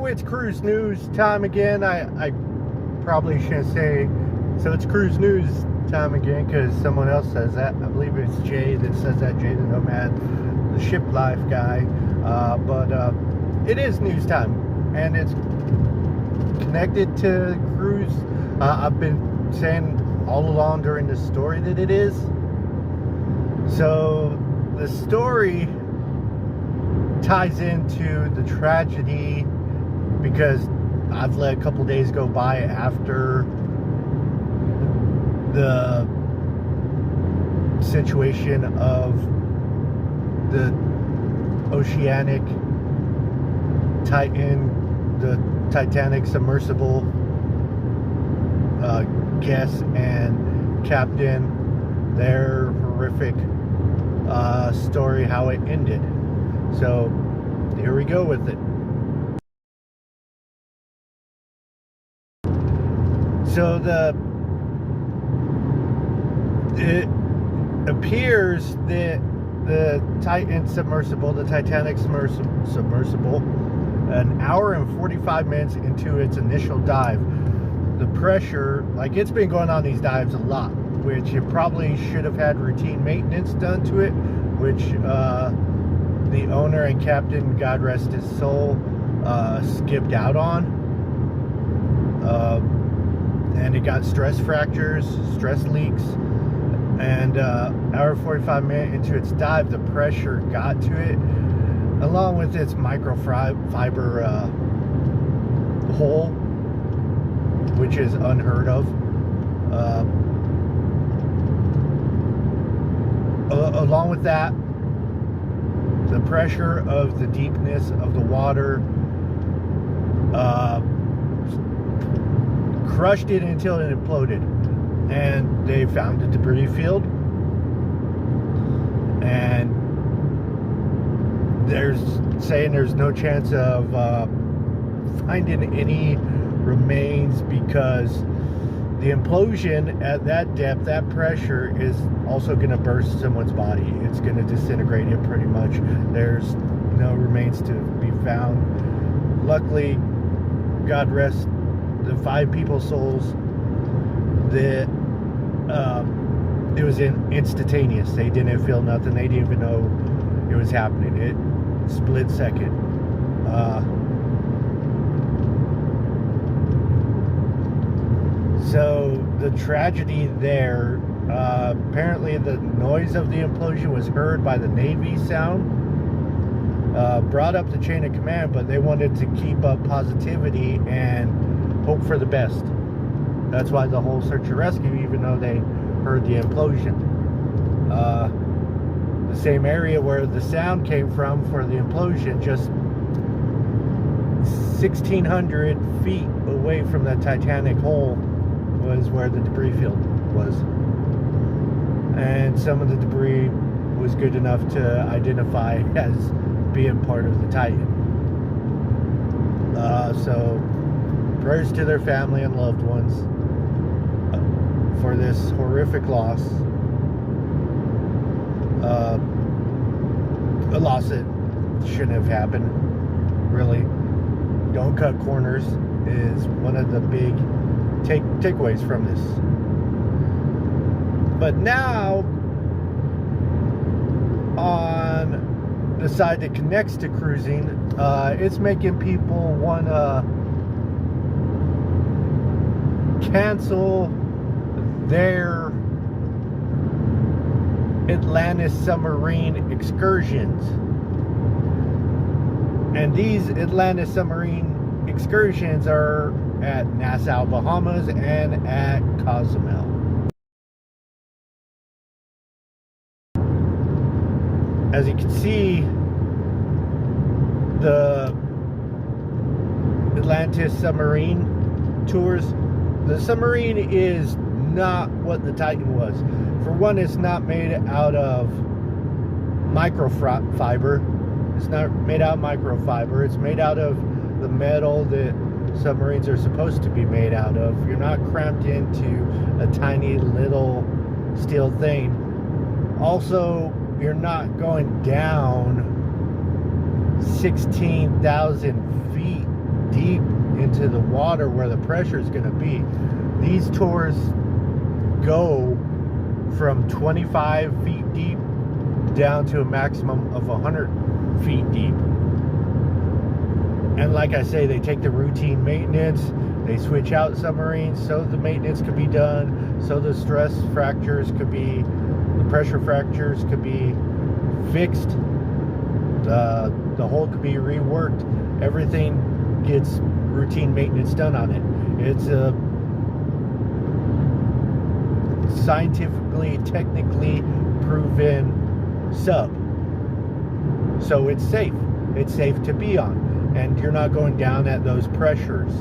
it's cruise news time again. I probably shouldn't say, so it's cruise news time again, because someone else says that. I believe it's Jay that says that, Jay the Nomad, the ship life guy. But it is news time, and it's connected to cruise. I've been saying all along during the story that it is. So the story ties into the tragedy, because I've let a couple days go by after the situation of the oceanic Titan, the Titanic submersible guest and captain, their horrific story, how it ended. So here we go with it. So it appears that the Titan submersible, the Titanic submersible, an hour and 45 minutes into its initial dive, the pressure, like, it's been going on these dives a lot, which it probably should have had routine maintenance done to it, which the owner and captain, God rest his soul, skipped out on. And it got stress fractures, stress leaks, and hour 45 minutes into its dive, the pressure got to it, along with its microfiber hole, which is unheard of. Along with that, the pressure of the deepness of the water crushed it until it imploded, and they found a debris field, and there's no chance of finding any remains, because the implosion at that depth, that pressure, is also going to burst someone's body. It's going to disintegrate it pretty much. There's no remains to be found. Luckily, God rest the 5 people's souls, that it was instantaneous. They didn't feel nothing. They didn't even know it was happening. It split second. So the tragedy there, apparently the noise of the implosion was heard by the Navy sound, brought up the chain of command, but they wanted to keep up positivity and hope for the best. That's why the whole search and rescue, even though they heard the implosion. The same area where the sound came from for the implosion, just 1,600 feet away from the Titanic hull, was where the debris field was. And some of the debris was good enough to identify as being part of the Titan. So prayers to their family and loved ones for this horrific loss. A loss that shouldn't have happened, really. Don't cut corners is one of the big takeaways from this. But now, on the side that connects to cruising, it's making people want to cancel their Atlantis submarine excursions. And these Atlantis submarine excursions are at Nassau, Bahamas, and at Cozumel. As you can see, the Atlantis submarine tours, the submarine is not what the Titan was. For one, it's not made out of microfiber. It's not made out of microfiber. It's made out of the metal that submarines are supposed to be made out of. You're not cramped into a tiny little steel thing. Also, you're not going down 16,000 feet deep into the water where the pressure is going to be. These tours go from 25 feet deep down to a maximum of 100 feet deep. And like I say, they take the routine maintenance, they switch out submarines so the maintenance could be done, so the stress fractures could be, the pressure fractures could be fixed, the hull could be reworked, everything gets routine maintenance done on it. It's a scientifically, technically proven sub. So it's safe. It's safe to be on. And you're not going down at those pressures.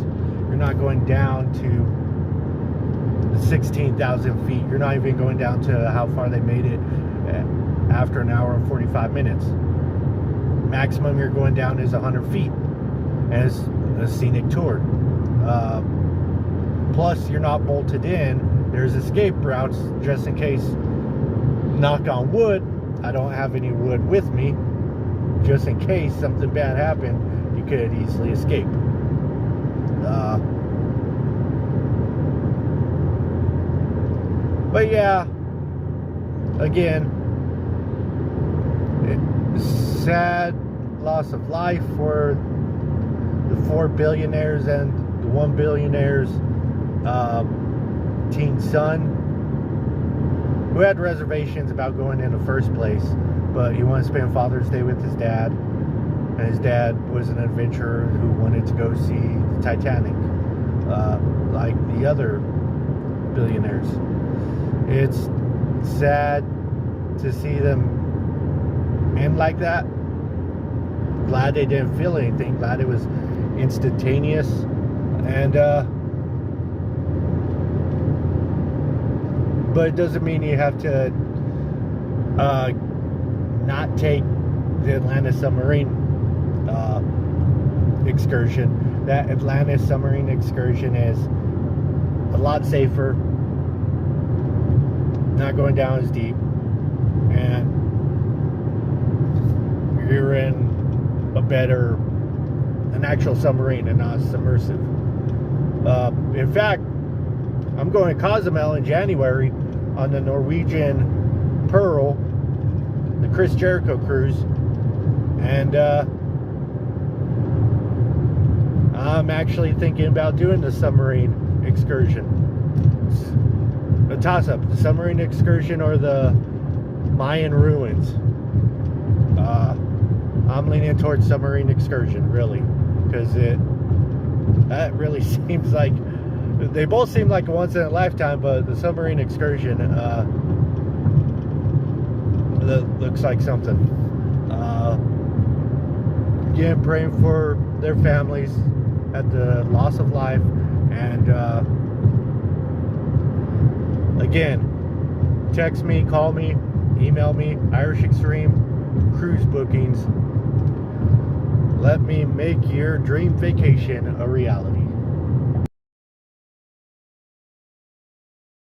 You're not going down to the 16,000 feet. You're not even going down to how far they made it after an hour and 45 minutes. Maximum you're going down is 100 feet as a scenic tour. Plus, you're not bolted in. There's escape routes just in case, knock on wood, I don't have any wood with me. Just in case something bad happened, you could easily escape. But yeah, again, sad loss of life for the 4 billionaires and the 1 billionaire's teen son, who had reservations about going in the first place, but he wanted to spend Father's Day with his dad, and his dad was an adventurer who wanted to go see the Titanic, like the other billionaires. It's sad to see them end like that. Glad they didn't feel anything, glad it was instantaneous, and but it doesn't mean you have to not take the Atlantis submarine excursion. That Atlantis submarine excursion is a lot safer, not going down as deep, and you're in an actual submarine and not submersive. In fact, I'm going to Cozumel in January on the Norwegian Pearl, the Chris Jericho cruise, and I'm actually thinking about doing the submarine excursion. It's a toss-up, the submarine excursion or the Mayan ruins. I'm leaning towards submarine excursion, really, because that really seems like, they both seem like a once in a lifetime, but the submarine excursion looks like something. Again, praying for their families at the loss of life, and again, text me, call me, email me, Irish Xtreme cruise bookings. Let me make your dream vacation a reality.